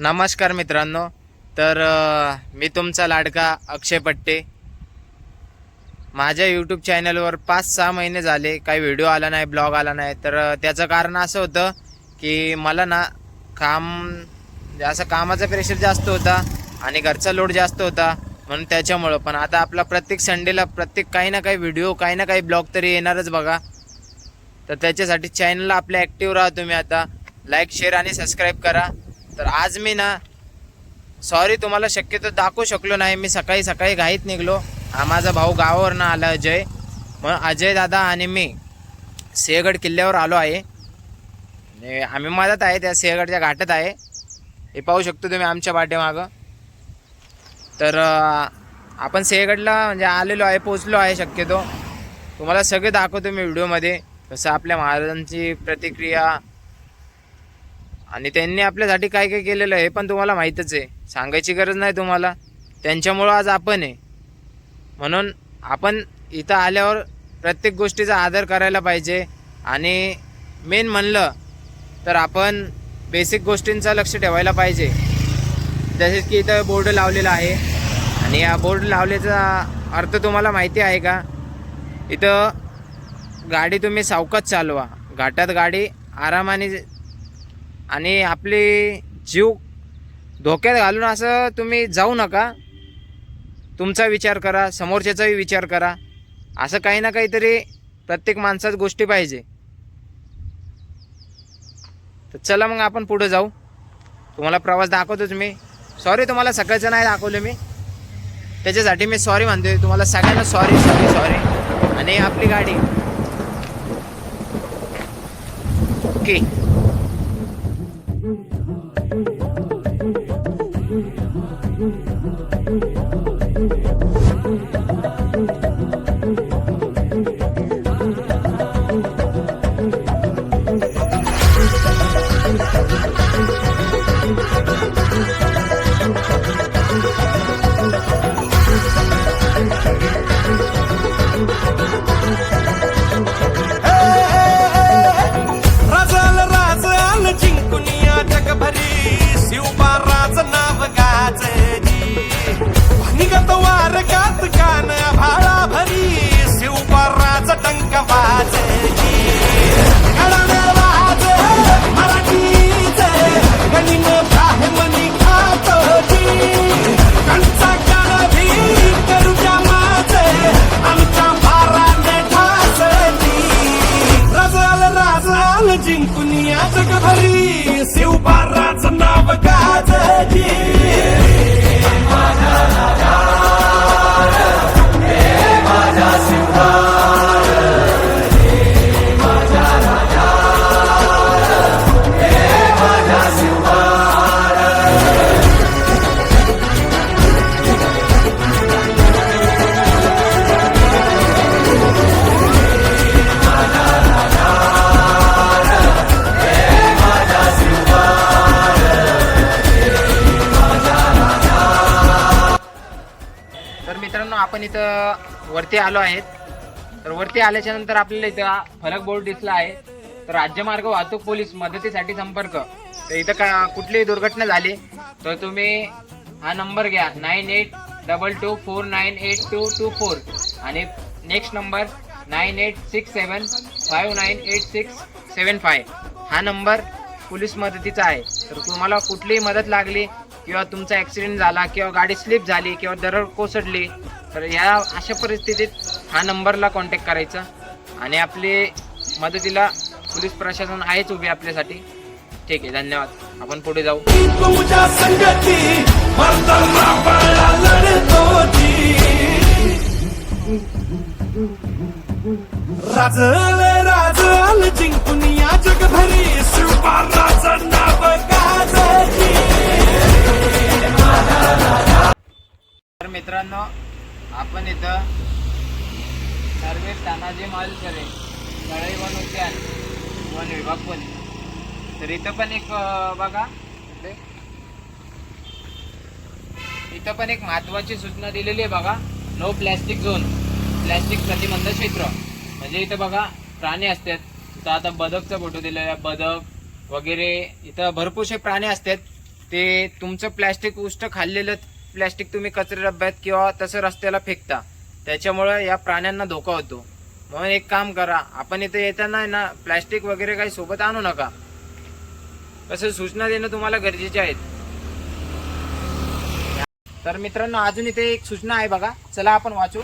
नमस्कार मित्रांनो. तर मी तुमचा लाडका अक्षय पट्टे. माझ्या यूट्यूब चॅनलवर 5-6 महिने झाले काही व्हिडिओ आला नाही, ब्लॉग आला नाही. तर त्याचं कारण असं होतं की मला ना असं कामाचा प्रेशर जास्त होता आणि घरचा लोड जास्त होता, म्हणून त्याच्यामुळं. पण आता आपला प्रत्येक संडेला काही ना काही व्हिडिओ, काही ना काही ब्लॉग तरी येणारच बघा. तर त्याच्यासाठी चॅनलला आपल्या ॲक्टिव्ह राहा तुम्ही. आता लाईक, शेअर आणि सबस्क्राईब करा. तर आज मी ना सॉरी तुम्हाला शक्यतो दाखवू शकलो नाही. मी सकाळी घाईत निघलो. माझा भाऊ गावावरनं आला अजय. मग अजय दादा आणि मी सिंहगड किल्ल्यावर आलो आहे. आम्ही मदत आहे त्या सिंहगडच्या घाटात आहे. हे पाहू शकतो तुम्ही आमच्या पाठीमागं. तर आपण सिंहगडला म्हणजे आलेलो आहे, पोचलो आहे. शक्यतो तुम्हाला सगळे दाखवतो मी व्हिडिओमध्ये, कसं आपल्या महाराजांची प्रतिक्रिया आणि त्यांनी आपल्यासाठी काय काय केलेलं आहे हे पण तुम्हाला माहीतच आहे. सांगायची गरज नाही तुम्हाला. त्यांच्यामुळं आज आपण आहे. म्हणून आपण इथं आल्यावर प्रत्येक गोष्टीचा आदर करायला पाहिजे. आणि मेन म्हणलं तर आपण बेसिक गोष्टींचा लक्ष ठेवायला पाहिजे. जसे की इथं बोर्ड लावलेला आहे. आणि या बोर्ड लावल्याचा अर्थ तुम्हाला माहिती आहे का? इथं गाडी तुम्ही सावकाश चालवा, घाटात गाडी आरामाने, आणि आपली जीव धोक्यात घालून असं तुम्ही जाऊ नका. तुमचा विचार करा, समोरच्याचाही विचार करा. असं काही ना काहीतरी प्रत्येक माणसात गोष्टी पाहिजे. तर चला मग आपण पुढे जाऊ. तुम्हाला प्रवास दाखवतोच मी. सॉरी तुम्हाला सकाळचं नाही दाखवलं मी, त्याच्यासाठी मी सॉरी म्हणतोय तुम्हाला सगळ्यांना. सॉरी. आणि आपली गाडी ओके. जिंकुनिया जगभरी शिवबाराचं नाव गाजली. माझा राजा माझा शिवबार, माझा राजा माझा शिवबार. मित्रांनो, आपण इथं वरती आलो आहेत. तर वरती आल्याच्या नंतर आपल्याला इथं फलक बोर्ड दिसला आहे. तर राज्यमार्ग वाहतूक पोलीस मदतीसाठी संपर्क. तर इथं कुठलीही दुर्घटना झाली तर तुम्ही हा नंबर घ्या, 9822498224. आणि नेक्स्ट नंबर 9867598675. हा नंबर पोलीस मदतीचा आहे. तर तुम्हाला कुठलीही मदत लागली किंवा तुमचा ॲक्सिडेंट झाला किंवा गाडी स्लिप झाली किंवा दरड कोसळली तर या अशा परिस्थितीत हा नंबरला कॉन्टॅक्ट करायचा. आणि आपली मदतीला पोलीस प्रशासन आहेच उभी आपल्यासाठी. ठीक आहे, धन्यवाद. आपण पुढे जाऊ. तुमच्या संगती मर्दाना बाळा लढतोची, राजल जिंकुनिया जगभरी शिवबाराचं नाव गाजली. तर मित्रांनो, आपण इथं सर्वे तानाजी मालुसरे तळई वन उद्यान वन विभाग पोलीस. तर इथं पण एक बघा, इथं पण एक महत्वाची सूचना दिलेली आहे बघा. नो प्लॅस्टिक झोन, प्लॅस्टिक प्रतिबंध क्षेत्र. म्हणजे इथं बघा प्राणी असतात. तर आता बदकचा फोटो दिलेला आहे, बदक वगैरे इथं भरपूरसे प्राणी असतात. ते तुमचं प्लॅस्टिक उष्ट खाल्लेलं प्लॅस्टिक तुम्ही कचरा डब्यात किंवा तसं रस्त्याला फेकता, त्याच्यामुळे या प्राण्यांना धोका होतो. म्हणून एक काम करा, आपण इथे येताना आहे ना प्लॅस्टिक वगैरे काही सोबत आणू नका. कसं सूचना देणं तुम्हाला गरजेचे आहेत. तर मित्रांनो अजून इथे एक सूचना आहे बघा, चला आपण वाचू.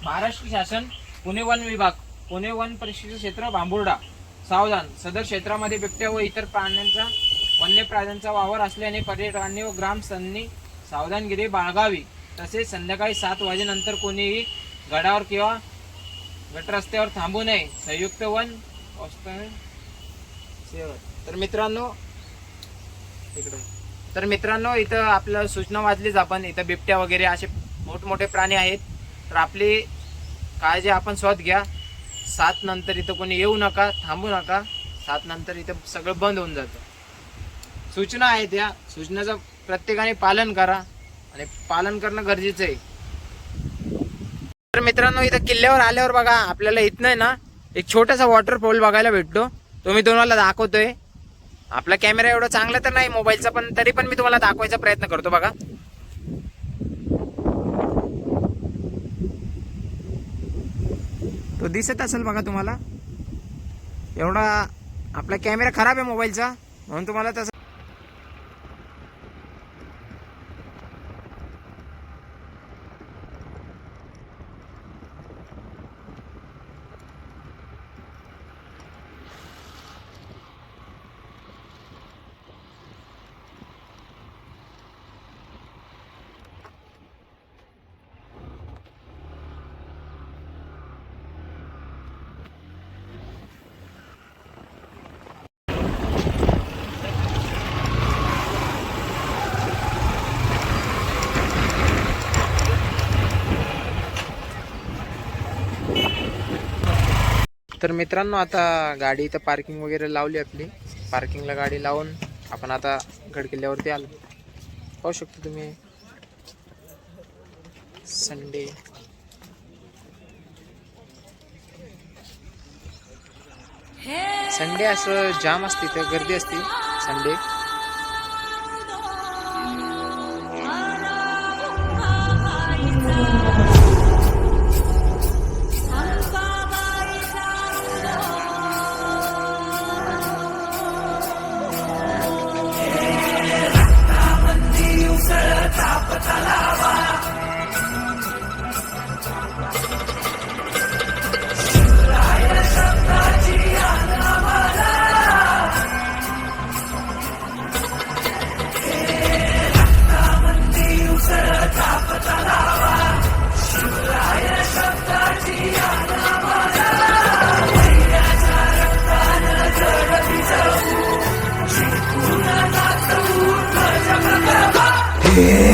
महाराष्ट्र शासन पुणे वन विभाग, पुणे वन परिक्षेत्र क्षेत्र भांबुर्डा, सावधान. सदर क्षेत्रामध्ये बिबट्या व इतर प्राण्यांचा वन्य प्राण्यांचा वावर असल्याने पर्यटकांनी व ग्रामस्थांनी सावधानगिरी बाळगावी. तसेच संध्याकाळी 7 वाजेनंतर कोणीही गडावर किंवा गट रस्त्यावर थांबू नये. संयुक्त वन तर मित्रांनो इथं आपल्याला सूचना वाचलीच आपण. इथं बिबट्या वगैरे असे मोठमोठे प्राणी आहेत, तर आपली काळजी आपण स्वतः घ्या. 7 नंतर इथं कोणी येऊ नका, थांबू नका. 7 नंतर इथं सगळं बंद होऊन जातं. सूचना आहेत, या सूचनेचं प्रत्येकाने पालन करा आणि पालन करणं गरजेचं आहे. तर मित्रांनो इथं किल्ल्यावर आल्यावर बघा आपल्याला इथनं आहे ना एक छोटासा वॉटरफॉल बघायला भेटतो. तो मी तुम्हाला दाखवतोय. आपला कॅमेरा एवढा चांगला तर नाही मोबाईलचा, पण तरी पण मी तुम्हाला दाखवायचा प्रयत्न करतो. बघा तो दिसत असेल बघा तुम्हाला. एवढा आपला कॅमेरा खराब आहे मोबाईलचा, म्हणून तुम्हाला तसं. तर मित्रांनो आता गाडी इथं पार्किंग वगैरे लावली आपली. पार्किंगला गाडी लावून आपण आता गडकिल्ल्यावरती आलो. पाहू शकतो तुम्ही संडे असं जाम असते, इथं गर्दी असते संडे.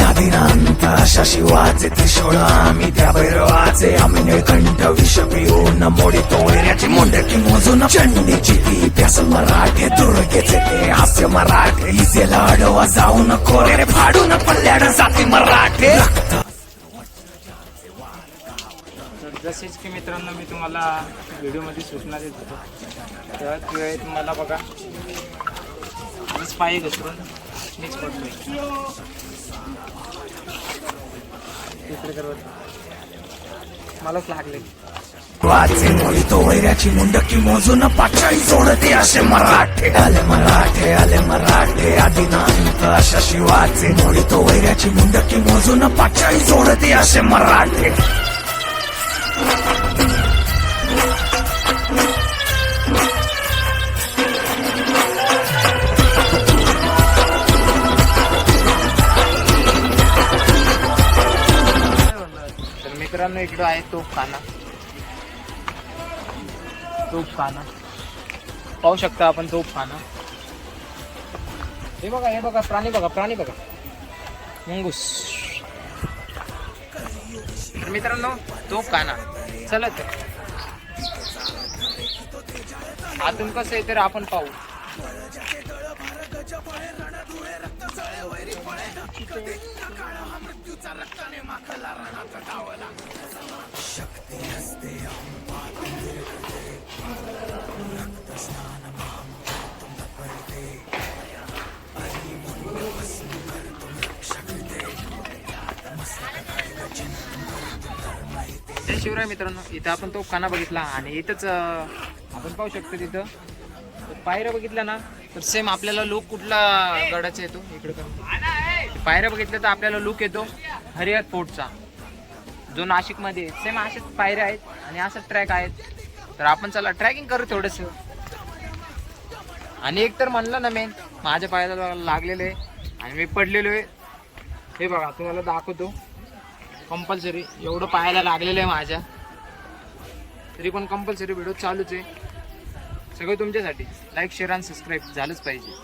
आदिनांत शशी वाचे त्रिशूळ आम्ही त्या भैरवाचे. आम्ही निळकंठ विष पिऊन मोडितो वैऱ्याची मुंडकी मोजून. चंडीची ती प्यास मराठे, दुर्गेचे ते हास्य मराठे. इजेला अडवा जाऊन खोरे फाडून पल्ल्याड जाती मराठे. जसेच की मित्रांनो मी तुम्हाला व्हिडिओमध्ये सूचना देत होतो, त्याच वेळेत मला बघा मीच पाय घसरून मीच पडतोय. मलाच लागले. वाचे मोडितो वैऱ्याची मुंडकी मोजून. पाचाळी सोडते असे मराठे. आले मराठे, आले मराठे. आदिनांत अशा शिवाचे मोडितो वैऱ्याची मुंडकी मोजून. पाचाळी सोडते असे मराठे. मित्रांनो इकडं आहे तोफखाना. पाहू शकता आपण तोफखाना. हे बघा, हे बघा प्राणी बघा, प्राणी बघा, मुंगूस. मित्रांनो तोफखाना. चला तर आतून कसं आहे तर आपण पाहू. जय शिवराय मित्रांनो. इथं आपण तो खाना बघितला आणि इथंच आपण पाहू शकतो तिथं पायऱ्या बघितल्या ना तर सेम आपल्याला लुक कुठला गडाचा येतो इकडे पायऱ्या बघितल्या तर आपल्याला लुक येतो हरिहर फोर्टचा जो नाशिकमध्ये सेम असेच पायऱ्या आहेत आणि असंच ट्रॅक आहेत. तर आपण चला ट्रॅकिंग करू थोडंसं. आणि एक तर म्हणलं ना मेन माझ्या पायाला लागलेलं आहे आणि मी पडलेलो आहे. हे बघा तुम्हाला दाखवतो कंपल्सरी एवढं पायाला लागलेलं आहे माझ्या. तरी पण कंपल्सरी व्हिडिओ चालूच आहे सगळं तुमच्यासाठी. लाईक शेअर आणि सबस्क्राईब झालंच पाहिजे.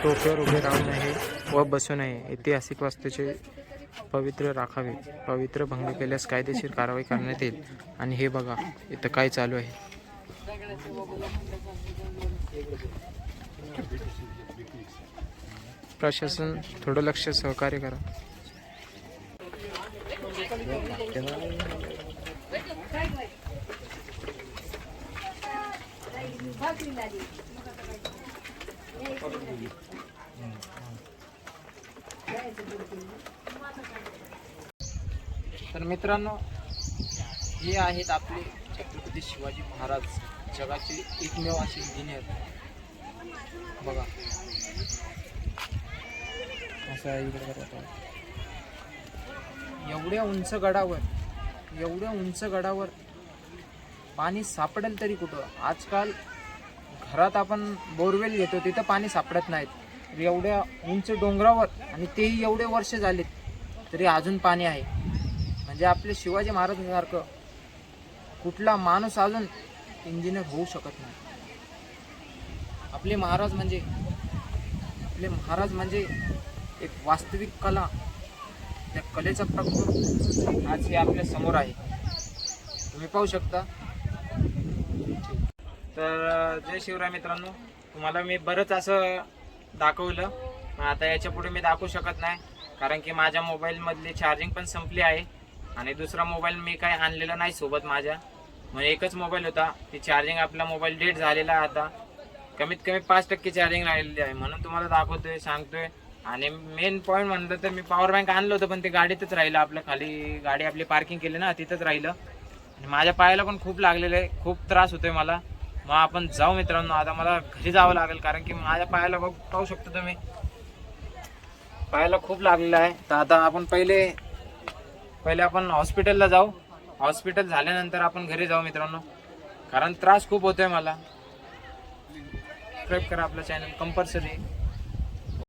टोक्यावर उभे राहू नये व बसू नये. ऐतिहासिक वास्तूचे पवित्र राखावे. पवित्र भंग केल्यास कायदेशीर कारवाई करण्यात येईल. आणि हे बघा इथं काय चालू आहे. प्रशासन थोडं लक्ष सहकार्य करा. तर मित्रांनो हे आहेत आपले छत्रपती शिवाजी महाराज जगाचे एकमेव असे इंजिनियर. बघा असं आहे इकडे. एवढ्या उंच गडावर पाणी सापडेल तरी कुठं. आजकाल घरात आपण बोरवेल घेतो तिथं पाणी सापडत नाहीत. एवढ्या उंच डोंगरावर आणि तेही एवढे वर्ष झालेत तरी अजून पाणी आहे. म्हणजे आपले शिवाजी महाराजांसारखं कुठला माणूस अजून इंजिनियर होऊ शकत नाही. आपले महाराज म्हणजे एक वास्तविक कला. त्या कलेचा प्रकल्प आज हे आपल्या समोर आहे तुम्ही पाहू शकता. तर जय शिवराय मित्रांनो. तुम्हाला मी बरंच असं दाखवलं पण आता याच्या पुढे मी दाखवू शकत नाही कारण की माझ्या मोबाईलमधली चार्जिंग पण संपली आहे आणि दुसरा मोबाईल मी काही आणलेला नाही सोबत माझ्या. म्हणजे एकच मोबाईल होता ती चार्जिंग आपला मोबाईल डेट झालेला आहे. आता कमीत कमी 5% चार्जिंग राहिलेली आहे म्हणून तुम्हाला दाखवतोय सांगतोय. आणि मेन पॉईंट म्हणलं तर मी पॉवर बँक आणलं होतं पण ते गाडीतच राहिलं. आपलं खाली गाडी आपली पार्किंग केली ना तिथंच राहिलं. आणि माझ्या पायाला पण खूप लागलेलं आहे. खूप त्रास होतोय मला. मग आपण जाऊ मित्रांनो. आता मला घरी जावं लागेल कारण की माझ्या पायाला पाहू शकतो तुम्ही पायाला खूप लागलेलं आहे. तर आता आपण पहिले आपण हॉस्पिटलला जाऊ. हॉस्पिटल झाल्यानंतर आपण घरी जाऊ मित्रांनो कारण त्रास खूप होतोय मला. सबस्क्राईब करा आपलं चॅनल कंपल्सरी.